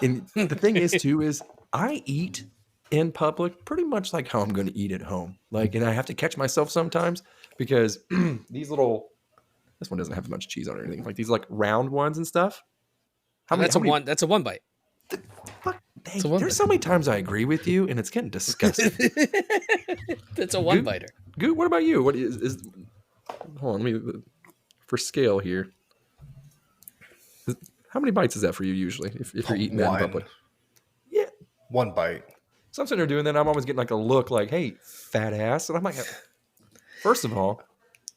And the thing is, too, is I eat in public pretty much like how I'm going to eat at home. Like, and I have to catch myself sometimes because these little, this one doesn't have much cheese on it or anything. Like these like round ones and stuff. That's a one bite. Fuck, there's so many times I agree with you, and it's getting disgusting. That's a one biter. Goot, what about you? What is? Hold on, let me for scale here. How many bites is that for you usually? If you're eating that in public? Yeah, one bite. So I'm sitting there doing that. I'm always getting like a look like, "Hey, fat ass," and I'm like, first of all,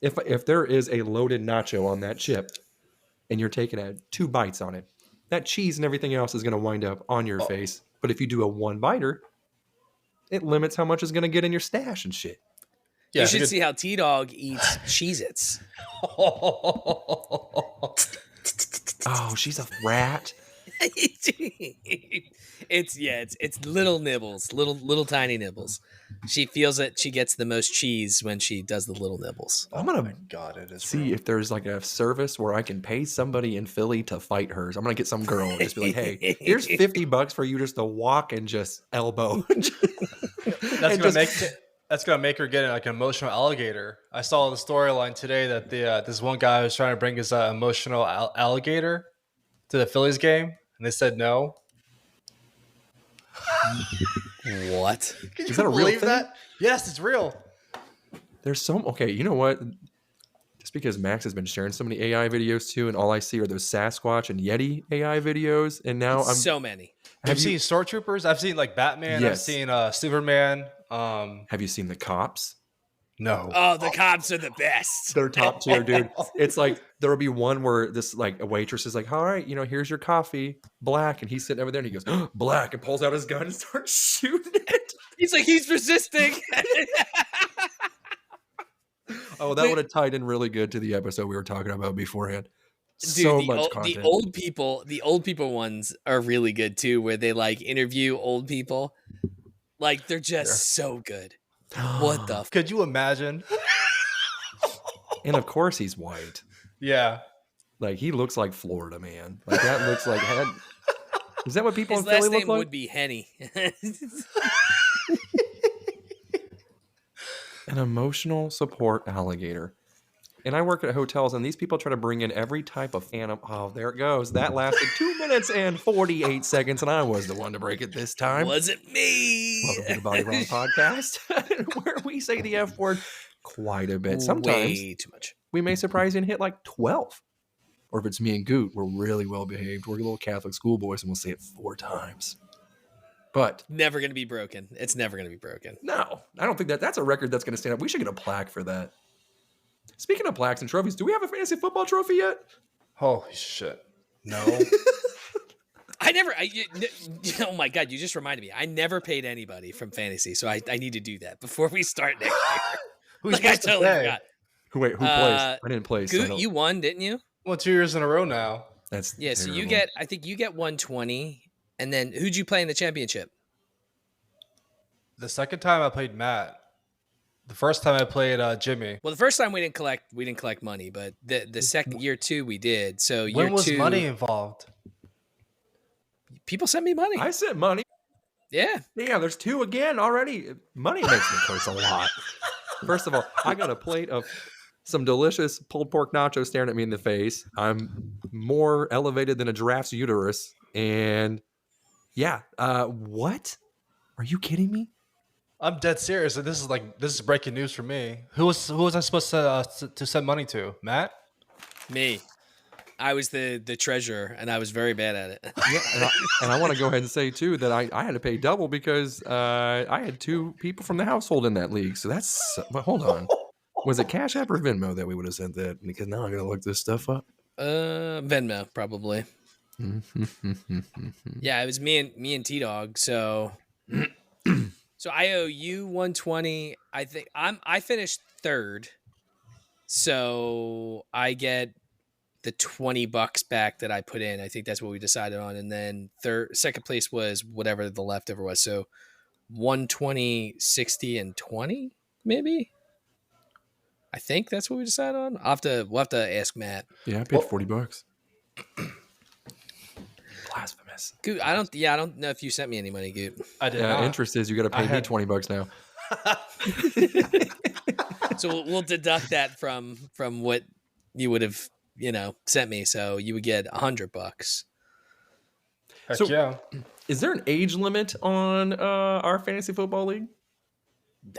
if there is a loaded nacho on that chip, and you're taking 2 bites on it, that cheese and everything else is going to wind up on your face. But if you do a one biter, it limits how much is going to get in your stash and shit. Yeah, you should see how T-Dog eats Cheez-Its. Oh, she's a rat. It's little nibbles, little tiny nibbles. She feels that she gets the most cheese when she does the little nibbles. I'm gonna see if there's like a service where I can pay somebody in Philly to fight hers. I'm gonna get some girl and just be like, "Hey, here's $50 for you just to walk and just elbow." That's gonna make her get like an emotional alligator. I saw the storyline today that this one guy was trying to bring his emotional alligator to the Phillies game, and they said no. What? Can you believe that? Yes, it's real. There's okay, you know what? Just because Max has been sharing so many AI videos too, and all I see are those Sasquatch and Yeti AI videos, and now so many. Have you seen Stormtroopers? I've seen like Batman. Yes. I've seen Superman. Have you seen the cops? No. Oh, the cops are the best. They're top tier, dude. It's like there will be one where this like a waitress is like, "All right, here's your coffee, black," and he's sitting over there and he goes, "Oh, black," and pulls out his gun and starts shooting it. He's like, he's resisting. Oh, that would have tied in really good to the episode we were talking about beforehand. Dude, much content. The old people ones are really good too, where they like interview old people. Like they're just so good. What the? Could you imagine? And of course he's white. Yeah. Like he looks like Florida man. Like that looks like. Is that what people His in Philly last look name like? would be Henny. An emotional support alligator. And I work at hotels, and these people try to bring in every type of animal. Oh, there it goes. That lasted 2 minutes and 48 seconds, and I was the one to break it this time. Was it me? Welcome to the Bodywrong Podcast, where we say the F word quite a bit. Sometimes way too much. We may surprise you and hit like 12. Or if it's me and Goot, we're really well behaved. We're little Catholic schoolboys, and we'll say it 4 times. But never going to be broken. It's never going to be broken. No, I don't think that's a record that's going to stand up. We should get a plaque for that. Speaking of plaques and trophies, do we have a fantasy football trophy yet? Holy shit. No. Oh my God, you just reminded me. I never paid anybody from fantasy, so I need to do that before we start next year. I totally forgot. Who placed? I didn't place. Goot, you won, didn't you? Well, 2 years in a row now. That's terrible. So I think you get 120, and then who'd you play in the championship? The second time I played Matt. The first time I played Jimmy. Well, the first time we didn't collect money, but the second year too we did. So when was money involved? People sent me money. I sent money. Yeah. There's 2 again already. Money makes me curse a lot. First of all, I got a plate of some delicious pulled pork nachos staring at me in the face. I'm more elevated than a giraffe's uterus. And yeah, what? Are you kidding me? I'm dead serious. This is breaking news for me. Who was I supposed to send money to? Matt? Me. I was the treasurer, and I was very bad at it. Yeah, and I want to go ahead and say too that I had to pay double because I had 2 people from the household in that league. So that's. But hold on, was it Cash App or Venmo that we would have sent that? Because now I gotta look this stuff up. Venmo probably. Yeah, it was me and T-Dog. So. So I owe you 120. I think I finished 3rd. So I get the $20 back that I put in. I think that's what we decided on. And then second place was whatever the leftover was. So 120, 60, and 20, maybe. I think that's what we decided on. We'll have to ask Matt. Yeah, I paid $40. blasphemous. Goot, I don't know if you sent me any money, Goot. I did Yeah, not. interest is you got to pay me $20 now. So we'll deduct that from what you would have, sent me. So you would get $100. Heck So- yeah. Is there an age limit on our fantasy football league?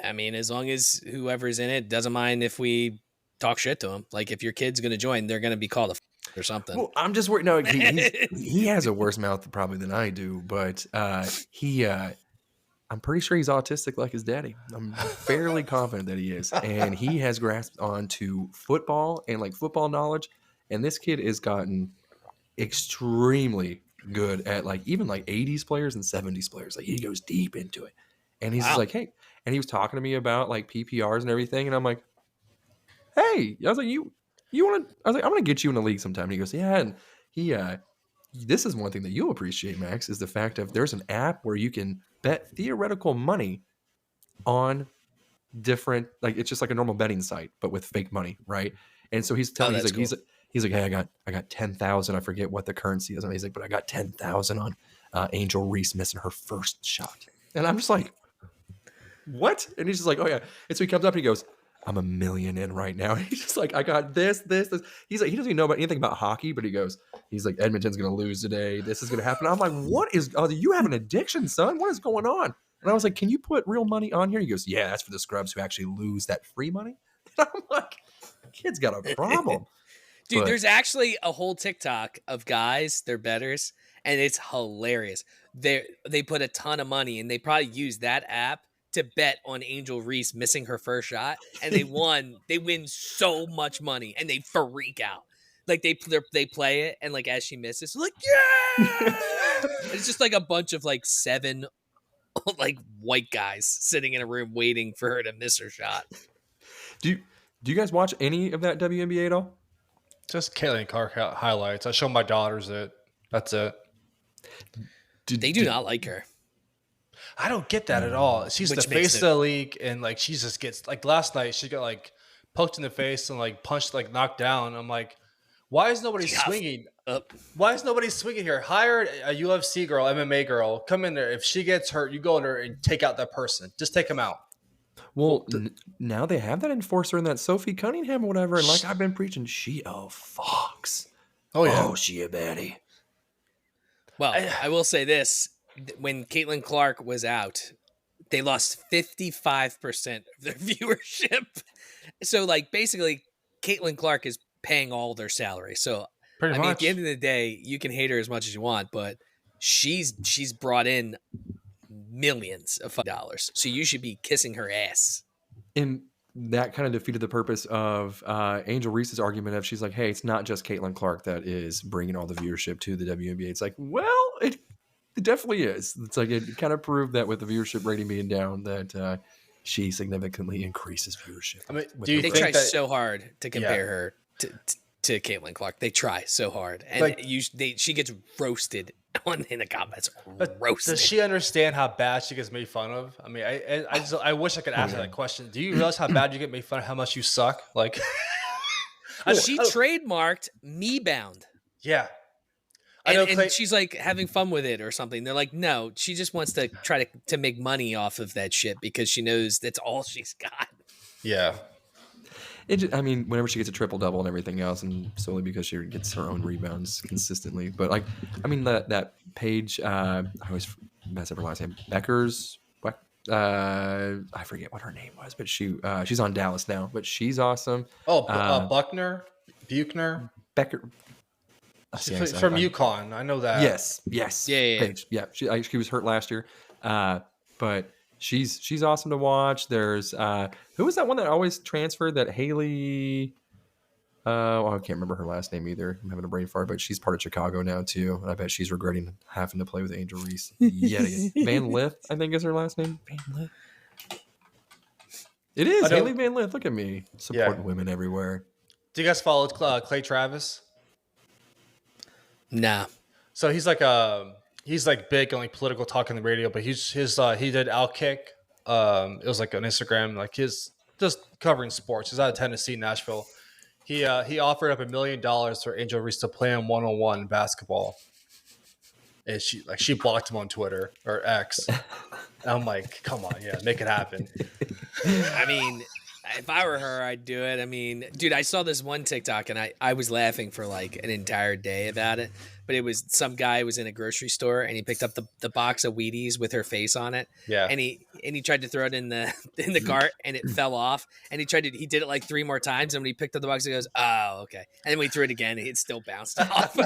I mean, as long as whoever's in it doesn't mind if we talk shit to them. Like if your kid's going to join, they're going to be called a or something. Well, I'm just worried. No, he has a worse mouth probably than I do, but I'm pretty sure he's autistic like his daddy. I'm fairly confident that he is, and he has grasped onto football and like football knowledge. And this kid has gotten extremely good at like even like 80s players and 70s players. Like he goes deep into it, and he's just like, hey, and he was talking to me about like PPRs and everything, and I'm like, hey, I was like, you want to? I was like, I'm gonna get you in a league sometime. And he goes, yeah, and he this is one thing that you'll appreciate, Max, is the fact of there's an app where you can bet theoretical money on different, like it's just like a normal betting site, but with fake money, right? And so he's telling me, he's like, hey, I got 10,000. I forget what the currency is. And he's like, but I got 10,000 on Angel Reese missing her first shot. And I'm just like, what? And he's just like, oh yeah. And so he comes up and he goes, I'm $1 million in right now. And he's just like, I got this. He's like, he doesn't even know about anything about hockey, but he's like, Edmonton's going to lose today. This is going to happen. I'm like, you have an addiction, son? What is going on? And I was like, can you put real money on here? He goes, yeah, that's for the scrubs who actually lose that free money. And I'm like, kid's got a problem. Dude, there's actually a whole TikTok of guys, they're bettors, and it's hilarious. They put a ton of money, and they probably use that app to bet on Angel Reese missing her first shot, and they win so much money, and they freak out. Like they play it, and like as she misses, like yeah, it's just like a bunch of like 7 like white guys sitting in a room waiting for her to miss her shot. Do you guys watch any of that WNBA at all? Just Caitlin Clark highlights. I show my daughters it. That's it. They do not like her. I don't get that at all. She's Which the makes face of the league, and like she just gets like last night she got like poked in the face and like punched, like knocked down. I'm like, why is nobody swinging? Why is nobody swinging here? Hire a UFC girl, MMA girl, come in there. If she gets hurt, you go in there and take out that person. Just take them out. Well, now they have that enforcer in that Sophie Cunningham or whatever, and like I've been preaching, she a fox. Oh yeah, oh she a baddie. Well, I will say this: when Caitlin Clark was out, they lost 55% of their viewership. So, like, basically, Caitlin Clark is paying all their salary. So, pretty much. At the end of the day, you can hate her as much as you want, but she's brought in millions of dollars. So you should be kissing her ass. And that kind of defeated the purpose of Angel Reese's argument of she's like, hey, it's not just Caitlin Clark that is bringing all the viewership to the WNBA. It's like, well, it definitely is. It's like it kind of proved that with the viewership rating being down that she significantly increases viewership. I mean, they try so hard to compare her to Caitlin Clark. They try so hard, and like, she gets roasted in the comments. Roasted. Does she understand how bad she gets made fun of? I mean, I wish I could ask her that question. Do you realize how bad you get made fun of? How much you suck? Like, she trademarked Me Bound. Yeah. And she's like having fun with it or something. They're like, no, she just wants to try to make money off of that shit because she knows that's all she's got. Yeah. I mean, whenever she gets a triple double and everything else, and solely because she gets her own rebounds consistently. But like, I mean, that Paige, I always mess up her last name. Becker's, I forget what her name was, but she's on Dallas now. But she's awesome. Oh, Buckner. Becker. She's from UConn. I know that. Yes. Yeah. Paige. Yeah. She was hurt last year, but she's awesome to watch. There's who was that one that always transferred? That Haley. I can't remember her last name either. I'm having a brain fart, but she's part of Chicago now too. And I bet she's regretting having to play with Angel Reese yet again. Van Lith, I think is her last name. Van Lith. It is Haley Van Lith. Look at me supporting women everywhere. Do you guys follow Clay Travis? Nah. So he's like big on like political talk on the radio, but he did Outkick. It was like on Instagram, like his just covering sports. He's out of Tennessee, Nashville. He offered up $1 million for Angel Reese to play him one-on-one basketball. and she blocked him on Twitter or X. And I'm like, come on, yeah, make it happen. I mean, if I were her, I'd do it. I mean, dude, I saw this one TikTok and I was laughing for like an entire day about it. But it was some guy was in a grocery store and he picked up the box of Wheaties with her face on it. Yeah. And he tried to throw it in the cart and it fell off. And he did it like 3 more times. And when he picked up the box, he goes, "Oh, okay." And then when he threw it again, it still bounced off.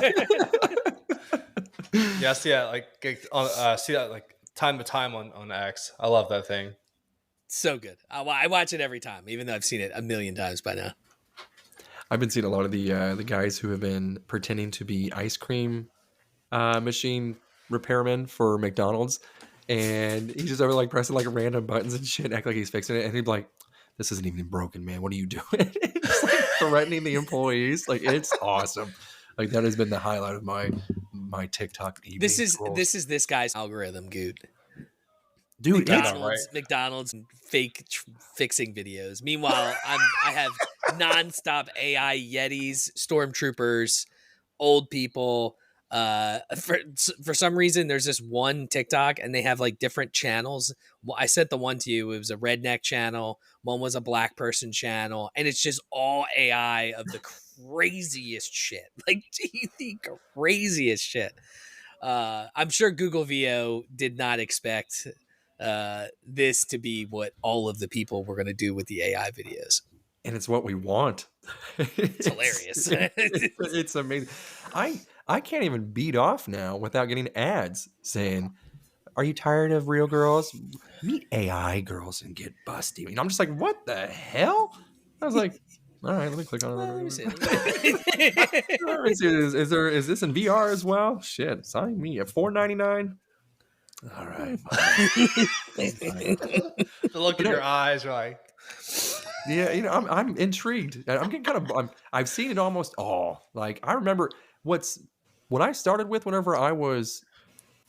Yeah, see that like time to time on X. I love that thing. So good. I watch it every time, even though I've seen it a million times by now. I've been seeing a lot of the guys who have been pretending to be ice cream machine repairmen for McDonald's, and he's just over like pressing like random buttons and shit, act like he's fixing it, and he'd be like, "This isn't even broken, man. What are you doing?" Just like threatening the employees. Like, it's awesome. Like, that has been the highlight of my TikTok evening. This is this guy's algorithm, Goot. Dude, McDonald's fake fixing videos. Meanwhile, I have nonstop AI Yetis, stormtroopers, old people. For some reason, there's this one TikTok, and they have like different channels. Well, I sent the one to you. It was a redneck channel. One was a black person channel, and it's just all AI of the craziest shit. Like the craziest shit. I'm sure Google VO did not expect this to be what all of the people were going to do with the AI videos. And it's what we want. It's hilarious. It's amazing. I can't even beat off now without getting ads saying, "Are you tired of real girls? Meet AI girls and get busty." And I'm just like, what the hell? I was like, all right, let me click on it. Is this in VR as well? Shit, sign me at $4.99. All right. The look in your eyes, right? Yeah, I'm intrigued. I'm getting I've seen it almost all. Like, I remember what I started with whenever I was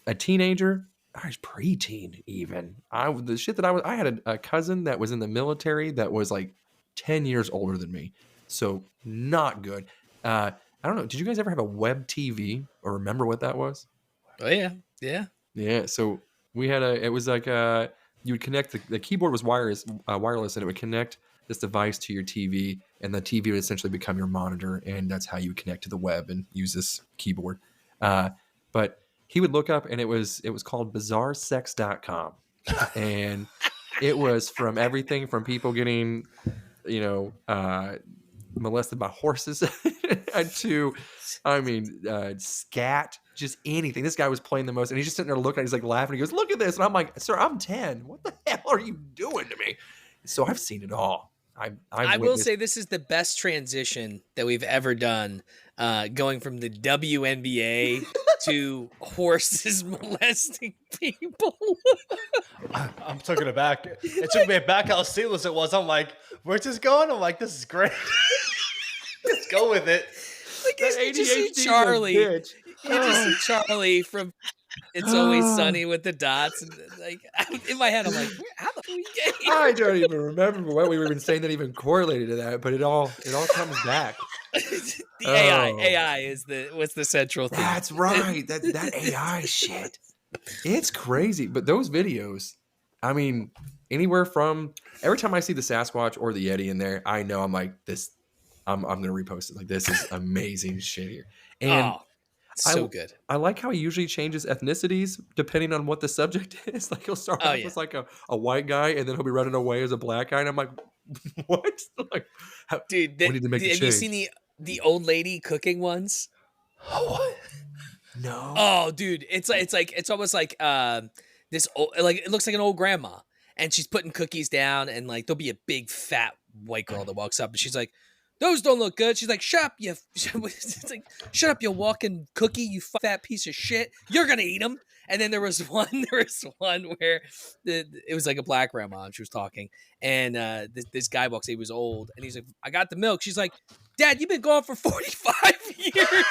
a teenager. I was preteen even. The shit that I had a cousin that was in the military that was like 10 years older than me. So not good. I don't know. Did you guys ever have a web TV or remember what that was? Oh yeah. Yeah. Yeah. So we had it was like you would connect the keyboard was wireless and it would connect this device to your TV, and the TV would essentially become your monitor, and that's how you would connect to the web and use this keyboard. But he would look up, and it was called bizarresex.com, and it was from everything from people getting, molested by horses to, scat, just anything. This guy was playing the most, and he's just sitting there looking, he's like laughing. He goes, "Look at this," and I'm like, "Sir, I'm 10. What the hell are you doing to me?" So I've seen it all. I will say this is the best transition that we've ever done, going from the WNBA to horses molesting people. I'm taking it back. It took me back how seamless it was. I'm like, where's this going? I'm like, this is great. Let's go with it. Like, you just see Charlie. You just see Charlie from It's Always Sunny with the dots. And like, in my head, I'm like, how the fuck we get here? I don't even remember what we were even saying that even correlated to that, but it all comes back. The AI was the central thing. That's right. That AI shit. It's crazy. But those videos, I mean, anywhere from every time I see the Sasquatch or the Yeti in there, I know I'm like, this. I'm gonna repost it. Like, this is amazing shit here. And so good. I like how he usually changes ethnicities depending on what the subject is. Like, he'll start off as like a white guy, and then he'll be running away as a black guy, and I'm like, what? Like, dude, we need to make have you seen the old lady cooking ones? What? No. Oh, dude, it's almost like this old, like, it looks like an old grandma, and she's putting cookies down, and like there'll be a big fat white girl that walks up, and she's like, "Those don't look good." She's like, "Shut up, you!" It's like, "Shut up, you walking cookie, you fat piece of shit. You're gonna eat them." And then there was one where it was like a black grandma, and she was talking, and this guy walks. He was old, and he's like, "I got the milk." She's like, "Dad, you've been gone for 45 years."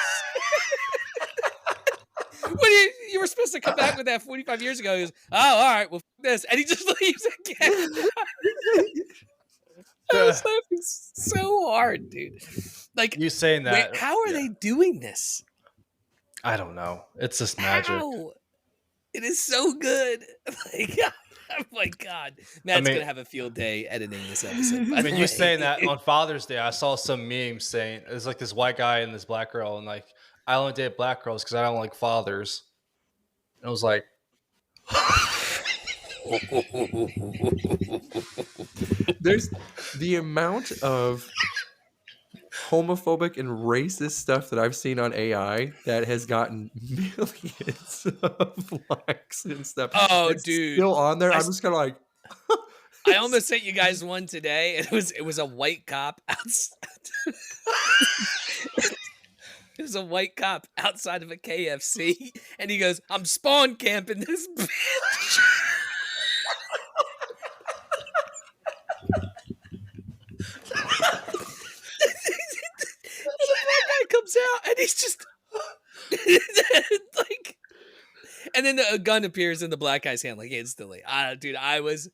You were supposed to come back with that 45 years ago. He goes, "Oh, all right, well, this," and he just leaves again. I was laughing so hard, dude. Like, you saying that? how are they doing this? I don't know. It's just magic. How? It is so good. Like, oh my God. Matt's going to have a field day editing this episode. I mean, you saying that on Father's Day, I saw some meme saying there's like this white guy and this black girl, and like, I only date black girls because I don't like fathers. And I was like, There's the amount of homophobic and racist stuff that I've seen on AI that has gotten millions of likes and stuff. Oh, it's dude. still on there. I'm just kind of like, I almost sent you guys one today. And it was a white cop outside. It was a white cop outside of a KFC, and he goes, "I'm spawn camping this bitch." The black guy comes out, and he's just like, and then a gun appears in the black guy's hand, like instantly. Dude, I was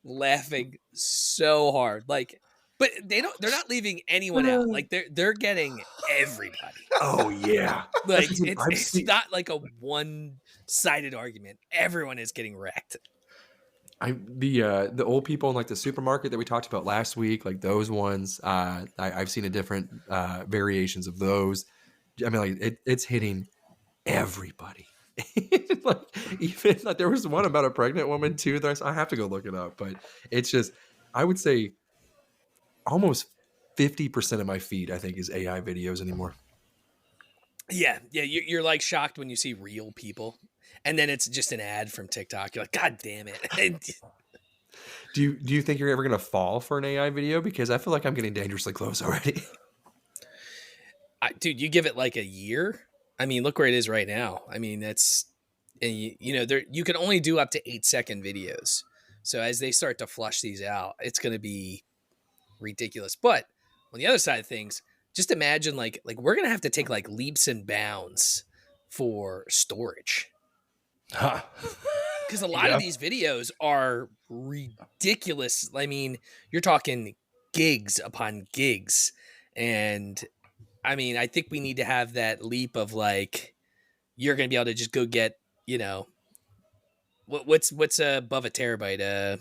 laughing so hard, like, but they're not leaving anyone out. Like they're getting everybody. oh yeah, Like it's not like a one-sided argument. Everyone is getting wrecked. The old people in like the supermarket that we talked about last week, like those ones. I've seen a different variations of those. I mean, like it's hitting everybody. Like even like there was one about a pregnant woman too. That I have to go look it up, but it's just I would say almost 50% of my feed I think is AI videos anymore. Yeah. You're like shocked when you see real people, and then it's just an ad from TikTok. You're like, God damn it. Do you think you're ever gonna fall for an AI video? Because I feel like I'm getting dangerously close already. Dude, you give it like a year. I mean, look where it is right now. I mean, that's, and you can only do up to 8-second videos. So as they start to flush these out, it's going to be ridiculous. But on the other side of things, just imagine like we're going to have to take like leaps and bounds for storage. Because a lot of these videos are ridiculous. I mean, you're talking gigs upon gigs. And I mean, I think we need to have that leap of like, you're going to be able to just go get, what's above a terabyte?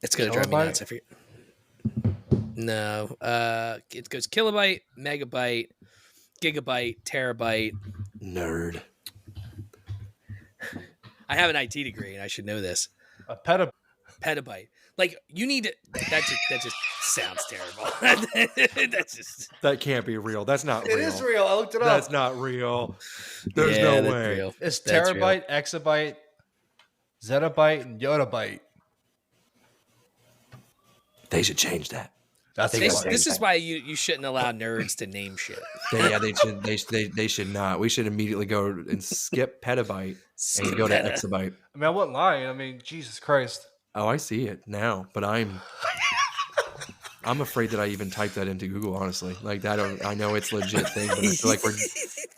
It's going to drive me nuts. I forget. No, it goes kilobyte, megabyte, gigabyte, terabyte. Nerd. I have an IT degree and I should know this. a Petabyte. Like you need to, that just sounds terrible. That can't be real. That's not real. It is real. I looked it up. That's not real. There's no way. Real. It's terabyte, exabyte, zettabyte, and yottabyte. They should change that. This is why you shouldn't allow nerds to name shit. They should not. We should immediately go and skip petabyte and go to exabyte. I mean, I wouldn't lie. I mean, Jesus Christ. Oh, I see it now, but I'm afraid that I even typed that into Google. Honestly, like that. I know it's a legit thing, but I feel like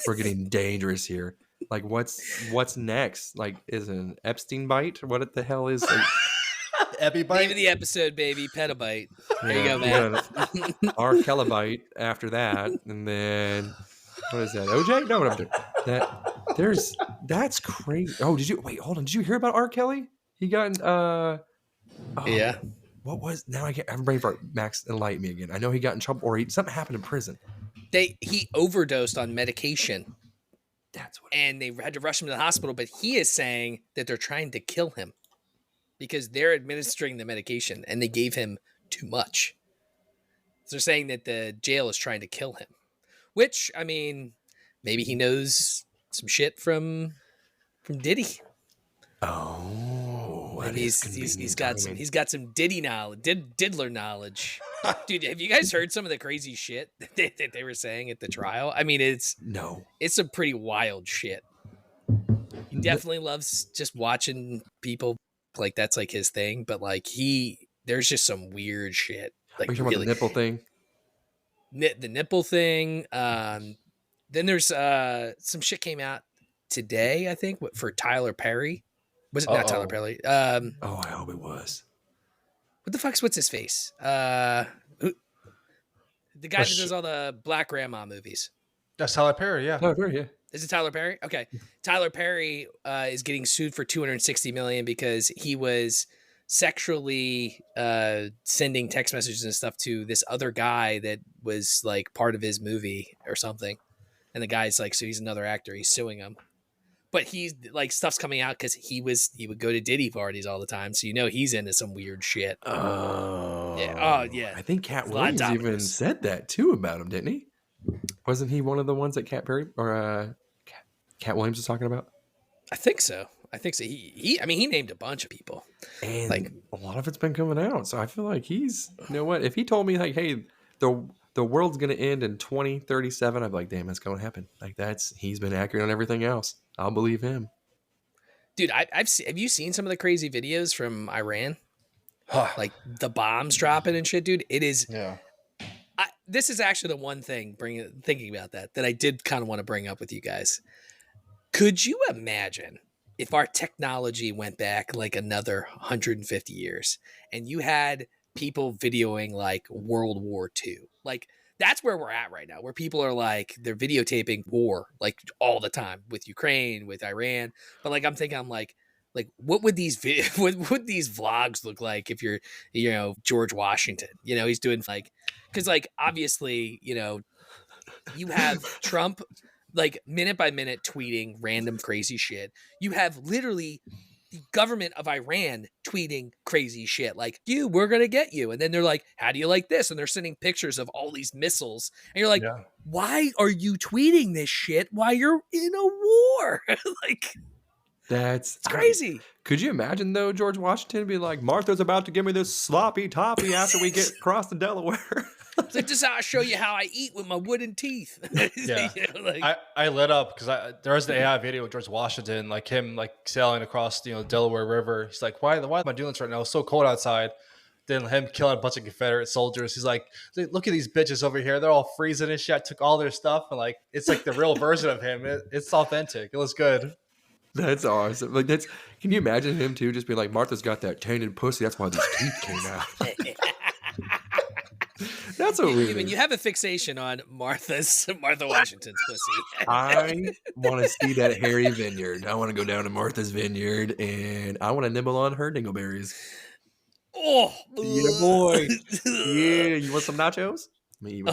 we're getting dangerous here. Like, what's next? Like, is it an Epstein byte? What the hell is? Like, Epibyte? Name of the episode, baby. Petabyte. There you go, man. R. Kellybyte after that, and then what is that? OJ? No, what I'm doing. That's crazy. Oh, hold on. Did you hear about R. Kelly? He got yeah. What was I'm ready for Max enlighten me again. I know he got in trouble or something happened in prison. He overdosed on medication. That's what. And they had to rush him to the hospital, but he is saying that they're trying to kill him because they're administering the medication and they gave him too much. So they're saying that the jail is trying to kill him, which, I mean, maybe he knows some shit from Diddy. Oh, maybe he's got some Diddy knowledge, Diddler knowledge. Dude, have you guys heard some of the crazy shit that they were saying at the trial? I mean, it's some pretty wild shit. He definitely loves just watching people, like that's like his thing, but like there's just some weird shit. Like, are you talking about the nipple thing? The nipple thing. Then there's some shit came out today, I think, for Tyler Perry. Was it not Tyler Perry? I hope it was. What's his face? The guy that does all the Black Grandma movies. That's Tyler Perry. Yeah. Tyler Perry, yeah. Is it Tyler Perry? Okay. Tyler Perry is getting sued for $260 million because he was sexually sending text messages and stuff to this other guy that was like part of his movie or something. And the guy's like, so he's another actor. He's suing him. But he's like, stuff's coming out because he would go to Diddy parties all the time. So, he's into some weird shit. Oh. Yeah. Oh, yeah. I think Cat A lot of Williams even dominoes. said that too about him, didn't he? Wasn't he one of the ones that Cat Perry or Cat Williams was talking about? I think so. He named a bunch of people. And like a lot of it's been coming out. So I feel like he's, you know what? If he told me like, hey, the world's going to end in 2037, I'd be like, damn, that's going to happen. Like he's been accurate on everything else. I'll believe him. Dude, have you seen some of the crazy videos from Iran? Like the bombs dropping and shit, dude. It is. Yeah. This is actually the one thing thinking about that I did kind of want to bring up with you guys. Could you imagine if our technology went back like another 150 years and you had people videoing like World War II? Like that's where we're at right now, where people are like, they're videotaping war like all the time with Ukraine, with Iran. But like, I'm thinking, like, what would these what would these vlogs look like if you're, George Washington, he's doing like, because like, obviously, you have Trump like minute by minute tweeting random crazy shit. You have literally the government of Iran tweeting crazy shit like, we're going to get you. And then they're like, how do you like this? And they're sending pictures of all these missiles. And you're like, why are you tweeting this shit while you're in a war? Like, it's crazy. Could you imagine though, George Washington be like, Martha's about to give me this sloppy toppy after we get across the Delaware? It's like, this is how I show you how I eat with my wooden teeth. Yeah. I lit up because there was the AI video of George Washington, like him like sailing across the Delaware River. He's like, why am I doing this right now? It's so cold outside. Then him killing a bunch of Confederate soldiers. He's like, look at these bitches over here. They're all freezing and shit. I took all their stuff. And like, it's like the real version of him. It's authentic. It was good. That's awesome. Like can you imagine him too? Just being like, Martha's got that tainted pussy. That's why these teeth came out. That's what we mean. You have a fixation on Martha Washington's pussy. I want to see that hairy vineyard. I want to go down to Martha's vineyard and I want to nibble on her dingleberries. Oh, yeah, boy. Yeah, you want some nachos? Me,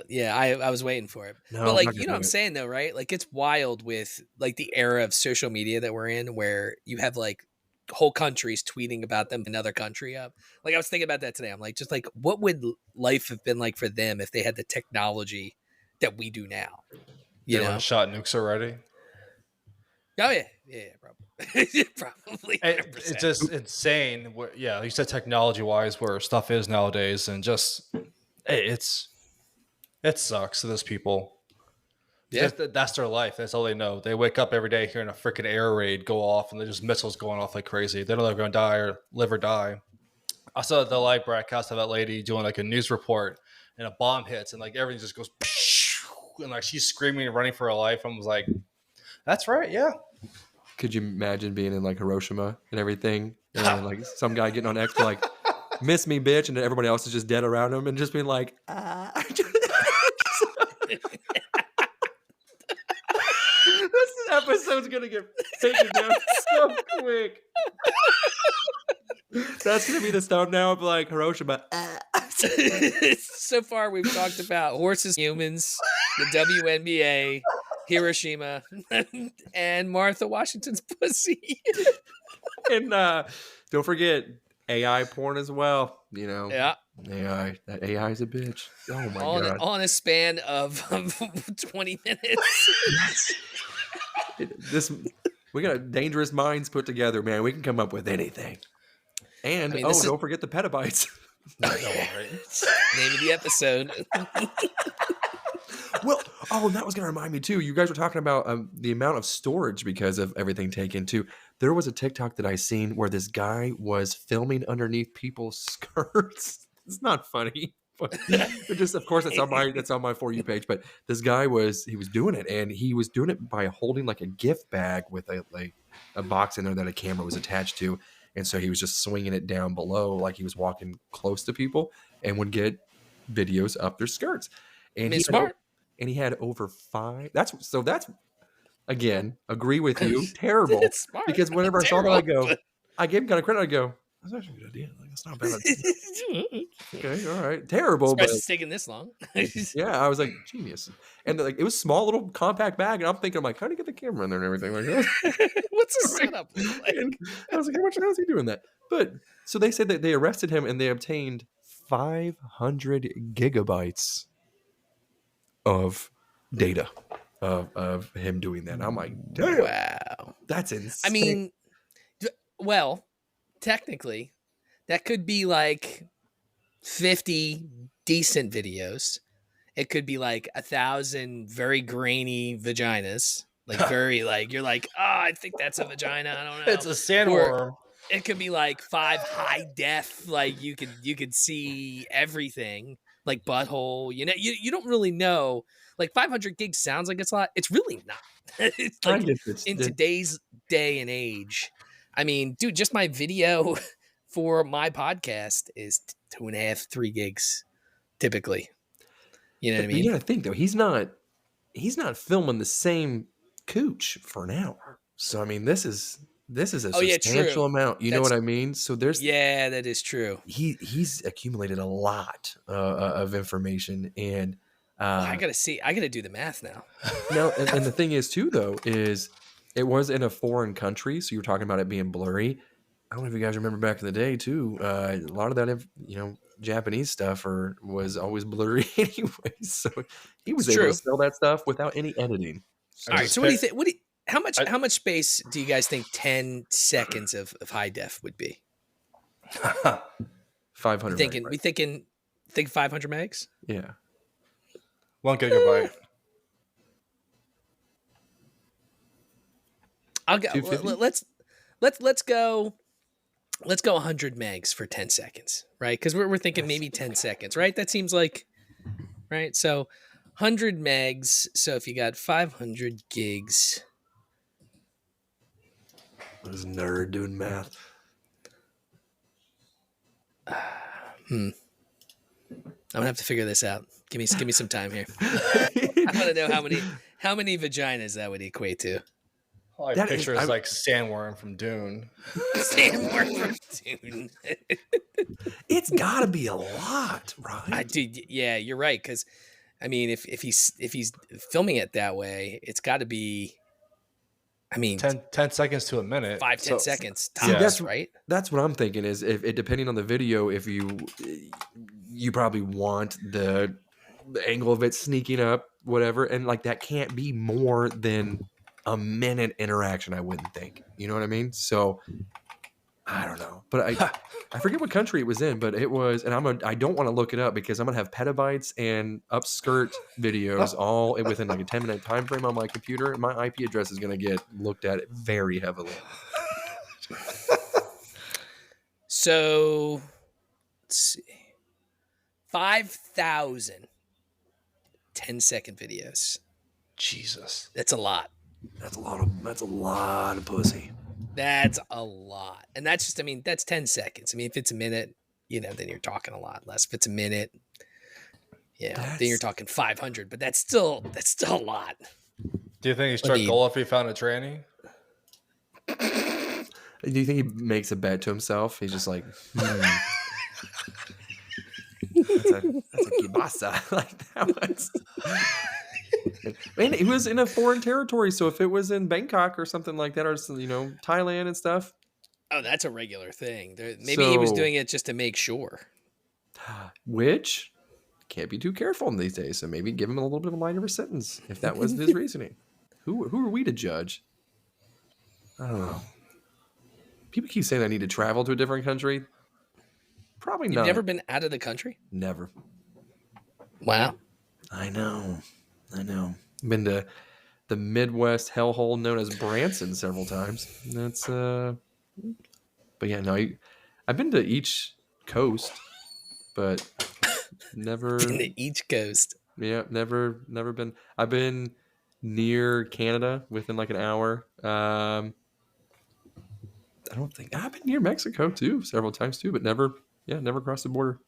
yeah, I was waiting for it. No, but like, what I'm saying though, right? Like it's wild with like the era of social media that we're in where you have like whole countries tweeting about them another country up. Like I was thinking about that today. I'm like, just like, what would life have been like for them if they had the technology that we do now? You know, shot nukes already. Oh yeah, probably. Probably. 100%. It's just insane. Yeah, you said technology wise, where stuff is nowadays, and just it sucks to those people. Yeah, that's their life. That's all they know. They wake up every day hearing a freaking air raid go off, and there's just missiles going off like crazy. They don't know if they're going to die or live or die. I saw the live broadcast of that lady doing like a news report, and a bomb hits, and like everything just goes, and like she's screaming and running for her life. I was like, "That's right, yeah." Could you imagine being in like Hiroshima and everything, and like some guy getting on X like, "Miss me, bitch," and then everybody else is just dead around him, and just being like, This episode's gonna get taken down so quick. That's gonna be the thumbnail of like Hiroshima. So far, we've talked about horses, humans, the WNBA, Hiroshima, and Martha Washington's pussy. And don't forget AI porn as well. You know, yeah, AI. That AI is a bitch. Oh my god! On a span of 20 minutes. We got dangerous minds put together, man. We can come up with anything. And don't forget the petabytes. Name of the episode. Well, and that was going to remind me too. You guys were talking about the amount of storage because of everything taken too. There was a TikTok that I seen where this guy was filming underneath people's skirts. It's not funny, but just of course that's on my For You page. But this guy was doing it, and he was doing it by holding like a gift bag with a box in there that a camera was attached to. And so he was just swinging it down below like he was walking close to people and would get videos up their skirts. And he's smart. and he had over 5. That's again, agree with you. Terrible. It's smart. Because whenever I saw that, Terrible. I gave him kind of credit. I go, that's actually a good idea. Like, it's not bad. Okay, all right. Terrible, Surprised but it's taking this long. yeah, I was like, genius. And like, it was a small little compact bag, and I'm thinking, I'm like, how do you get the camera in there and everything? Like, What's the setup look like? and I was like, how is he doing that? But so they said that they arrested him and they obtained 500 gigabytes of data of him doing that. And I'm like, damn, Wow. that's insane. I mean, well, technically, that could be like 50 decent videos. It could be like 1,000 very grainy vaginas. Like very like you're like, oh, I think that's a vagina. I don't know. It's a sandworm. It could be like 5 high def, like you could see everything, like butthole. You know, you don't really know. Like 500 gigs sounds like it's a lot. It's really not. It's like in today's day and age. I mean, dude, just my video for my podcast is 2.5, 3 gigs, typically. You know what I mean? You gotta think though, he's not filming the same cooch for an hour. So I mean, this is a substantial amount. You know what I mean? So there's that is true. He's accumulated a lot of information, and I gotta do the math now. No, and the thing is too though is it was in a foreign country, so you were talking about it being blurry. I don't know if you guys remember back in the day too. A lot of that, Japanese stuff was always blurry anyway. So he was able to sell that stuff without any editing. All right. So what do you think? How much space do you guys think 10 seconds of high def would be? 500. Think 500 megs? Yeah. 1 gigabyte. I'll go. Let's go 100 megs for 10 seconds, right? Because we're thinking maybe 10 seconds, right? That seems like, right? So 100 megs. So if you got 500 gigs. This nerd doing math. I'm gonna have to figure this out. Give me some time here. I want to know how many vaginas that would equate to. All I picture is like sandworm from Dune. Sandworm from Dune. It's got to be a lot, right? Dude, yeah, you're right. Because I mean, if he's filming it that way, it's got to be. I mean, 10 seconds to a minute. 5-10 seconds tops, right? That's what I'm thinking. Is if it depending on the video, if you probably want the angle of it sneaking up, whatever, and like that can't be more than a minute interaction. I wouldn't think. You know what I mean? So I don't know, but I forget what country it was in, but it was, and I don't want to look it up because I'm gonna have petabytes and upskirt videos all within like a 10-minute time frame on my computer. And my IP address is gonna get looked at very heavily. So let's see, 5,000 10-second videos. Jesus, that's a lot. That's a lot of pussy. That's a lot. And that's just, that's 10 seconds. I mean, if it's a minute, then you're talking a lot less. If it's a minute, then you're talking 500, but that's still a lot. Do you think he struck gold if he found a tranny? Do you think he makes a bet to himself? He's just like, that's a kibasa. Like that was. And he was in a foreign territory, so if it was in Bangkok or something like that, or Thailand and stuff. Oh, that's a regular thing. Maybe he was doing it just to make sure. Which can't be too careful in these days. So maybe give him a little bit of a lighter of a sentence if that wasn't his reasoning. Who are we to judge? I don't know. People keep saying I need to travel to a different country. Probably not. You've never been out of the country? Never. Wow. I know. Been to the Midwest hellhole known as Branson several times. That's but yeah, no, I've been to each coast, but never been to each coast. Yeah, never been. I've been near Canada within like an hour. I don't think I've been near Mexico too several times too, but never crossed the border.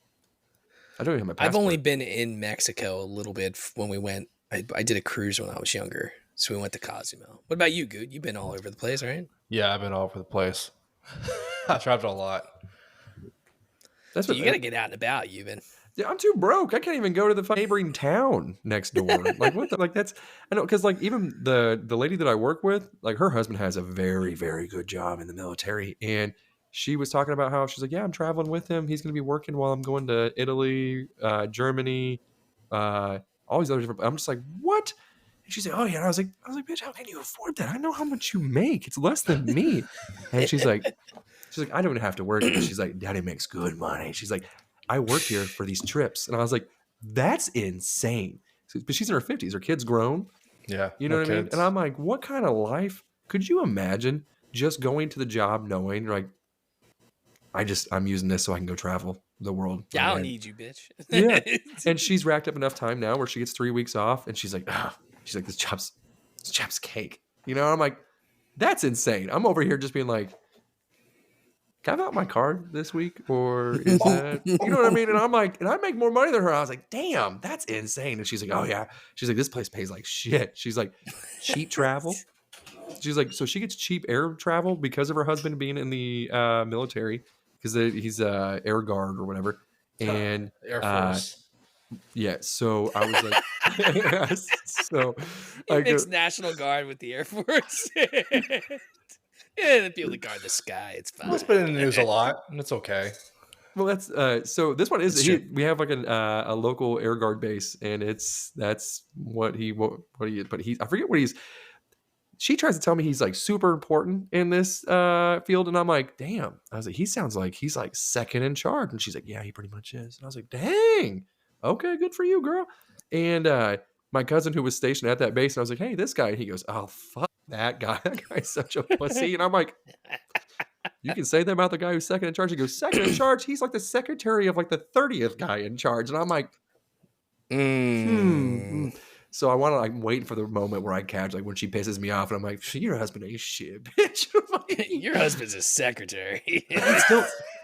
I don't even have my passport. I've only been in Mexico a little bit when we went I did a cruise when I was younger, so we went to Cozumel. What about you, Good? You've been all over the place, right? Yeah, I've been all over the place. I've traveled a lot. That's So what you got to get out and about, Euban. Yeah, I'm too broke. I can't even go to the neighboring town next door. Like what? Like that's I know because like even the lady that I work with, like her husband has a very very good job in the military, and she was talking about how she's like, yeah, I'm traveling with him. He's going to be working while I'm going to Italy, Germany, all these other different. I'm just like, what? And she's like, oh yeah. And I was like, bitch, how can you afford that? I know how much you make. It's less than me. And she's like, I don't have to work here. She's like, Daddy makes good money. She's like, I work here for these trips. And I was like, that's insane. But she's in her 50s. Her kid's grown. Yeah. You know what I mean? And I'm like, what kind of life could you imagine just going to the job knowing, like, I'm using this so I can go travel the world. Yeah, I don't need you, bitch. Yeah. And she's racked up enough time now where she gets 3 weeks off and she's like, this job's cake. You know, I'm like, that's insane. I'm over here just being like, can I have out my card this week? Or is that, you know what I mean? And I'm like, and I make more money than her. I was like, damn, that's insane. And she's like, oh yeah. She's like, this place pays like shit. She's like, cheap travel. She's like, so she gets cheap air travel because of her husband being in the military, because he's air guard or whatever. And Air Force. Yeah, so I was like, so He mixed National Guard with the Air Force. Yeah, the people that guard the sky, it's fine. Well, it's been in the news a lot, and it's okay. Well, that's so. This one is we have like a local air guard base, and that's what he but he I forget what he's. She tries to tell me he's like super important in this field, and I'm like, damn. I was like, he sounds like he's like second in charge, and she's like, yeah, he pretty much is. And I was like, dang, okay, good for you, girl. And my cousin who was stationed at that base, and I was like, hey, this guy. And he goes, oh fuck that guy. That guy's such a pussy. And I'm like, you can say that about the guy who's second in charge. He goes, second in charge. He's like the secretary of like the 30th guy in charge, and I'm like, So I'm waiting for the moment where I catch, like when she pisses me off, and I'm like, your husband ain't shit, bitch. Your husband's a secretary.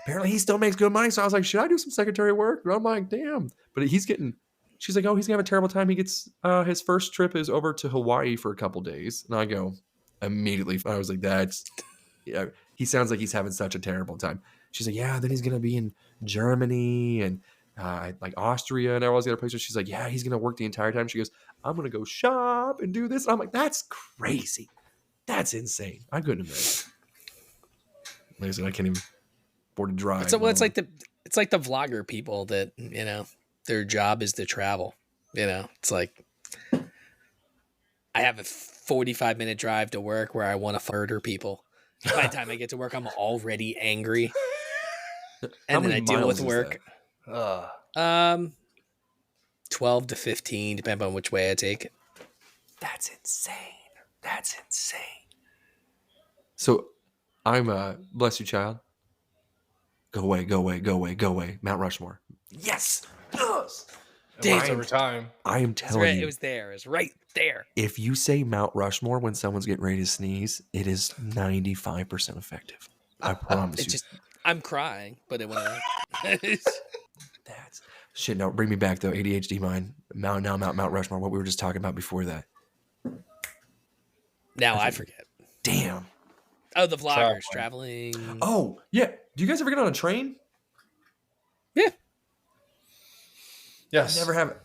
Apparently he still makes good money. So I was like, should I do some secretary work? And I'm like, damn. But she's like, oh, he's gonna have a terrible time. He gets his first trip is over to Hawaii for a couple days. And I go, immediately, I was like, yeah, he sounds like he's having such a terrible time. She's like, yeah, then he's gonna be in Germany and like Austria and all these other places. She's like, yeah, he's gonna work the entire time. She goes, I'm gonna go shop and do this. And I'm like, that's crazy. That's insane. I couldn't imagine. Like I said, I can't even afford to drive. So it's like the vlogger people that, you know, their job is to travel. You know, it's like I have a 45-minute drive to work where I want to murder people. By the time I get to work, I'm already angry. And then I deal with work. 12 to 15, depending on which way I take it. That's insane. So I'm bless you, child. Go away. Mount Rushmore. Yes. Damn. Every time. I am telling you. It was there. It was right there. If you say Mount Rushmore when someone's getting ready to sneeze, it is 95% effective. I promise you. I'm crying, but it went out. That's shit. No, bring me back though. ADHD mind. Mount Rushmore. What we were just talking about before that. Now I forget. Damn. Oh, the vloggers traveling. Oh yeah. Do you guys ever get on a train? Yeah. Yes. I never have.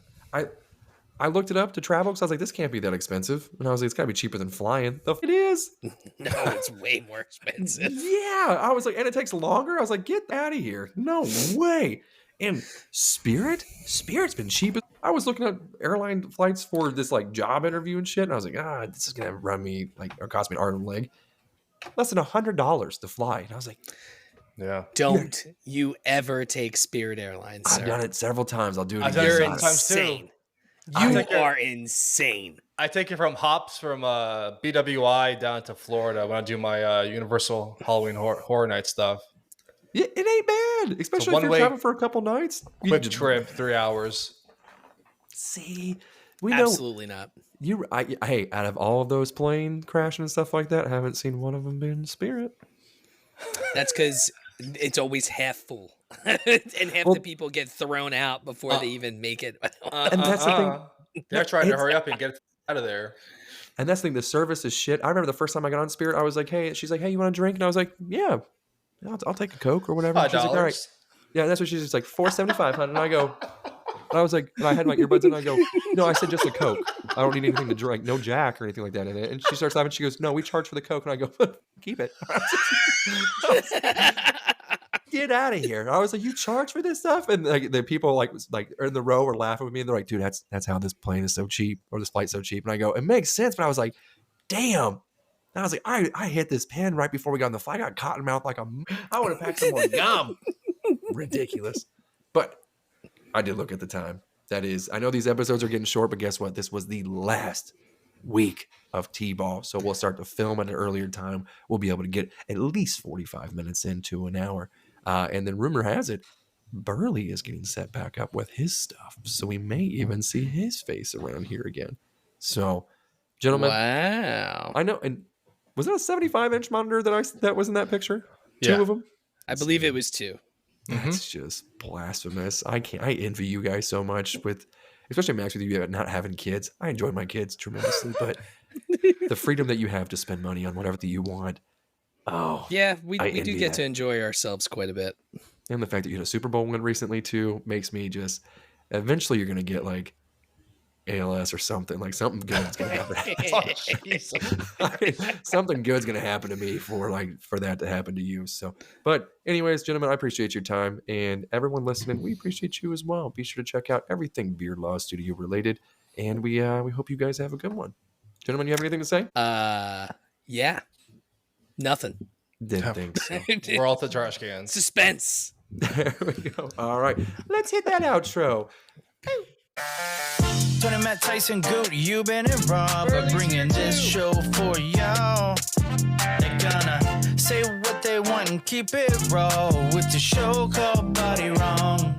I looked it up to travel because I was like, this can't be that expensive, and I was like, it's got to be cheaper than flying. It is. No, it's way more expensive. Yeah, I was like, and it takes longer. I was like, get out of here. No way. And Spirit's been cheap. I was looking at airline flights for this like job interview and shit, and I was like, this is gonna run me like or cost me an arm and leg. Less than $100 to fly, and I was like, yeah. Don't you ever take Spirit Airlines, sir. I've done it several times. I'll do it again. You're insane. You are insane. I take it from hops from BWI down to Florida when I do my Universal Halloween Horror Night stuff. Yeah, it ain't bad, especially if you're traveling for a couple nights. Quick trip, 3 hours. See, absolutely not. Hey, out of all of those plane crashing and stuff like that, I haven't seen one of them been Spirit. That's because it's always half full, and half the people get thrown out before they even make it. And that's the thing. They're trying to hurry up and get it out of there. And that's the thing, the service is shit. I remember the first time I got on Spirit, I was like, hey, she's like, hey, you want a drink? And I was like, yeah, I'll take a Coke or whatever. $5. She's like, all right. Yeah, and that's what she's just like, $4.75, hun. And I go, and I was like, and I had my earbuds in, and I go, no, I said just a Coke. I don't need anything to drink, no Jack or anything like that in it. And she starts laughing. She goes, no, we charge for the Coke. And I go, keep it. Get out of here. I was like, you charge for this stuff? And like the people like in the row were laughing with me, and they're like, dude, that's how this plane is so cheap, or this flight's so cheap. And I go, it makes sense. But I was like, damn. And I was like, I hit this pen right before we got on the flight. I got cotton mouth I would have packed some more gum. Ridiculous. But I did look at the time. That is, I know these episodes are getting short, but guess what? This was the last week of T-ball. So we'll start to film at an earlier time. We'll be able to get at least 45 minutes into an hour. And then rumor has it, Burley is getting set back up with his stuff. So we may even see his face around here again. So, gentlemen. Wow. I know. And was that a 75-inch monitor that was in that picture? Yeah. 2 of them? I believe it was 2. That's just blasphemous. I envy you guys so much, especially Max, with you not having kids. I enjoy my kids tremendously, but the freedom that you have to spend money on whatever that you want. Oh, yeah, we do get that. to enjoy ourselves quite a bit. And the fact that you had a Super Bowl win recently too makes me just. Eventually, you're gonna get like ALS or something. Like something good's gonna happen. Something good's gonna happen to me for that to happen to you. So, but anyways, gentlemen, I appreciate your time, and everyone listening, we appreciate you as well. Be sure to check out everything Beard Law Studio related, and we hope you guys have a good one. Gentlemen, you have anything to say? Yeah, nothing. Didn't think so. We're all the trash cans. Suspense. There we go. All right, let's hit that outro. Tony, Matt, Tyson, Goot, you been and Rob are bringing this show for y'all. They're gonna say what they want and keep it raw with the show called Bodywrong.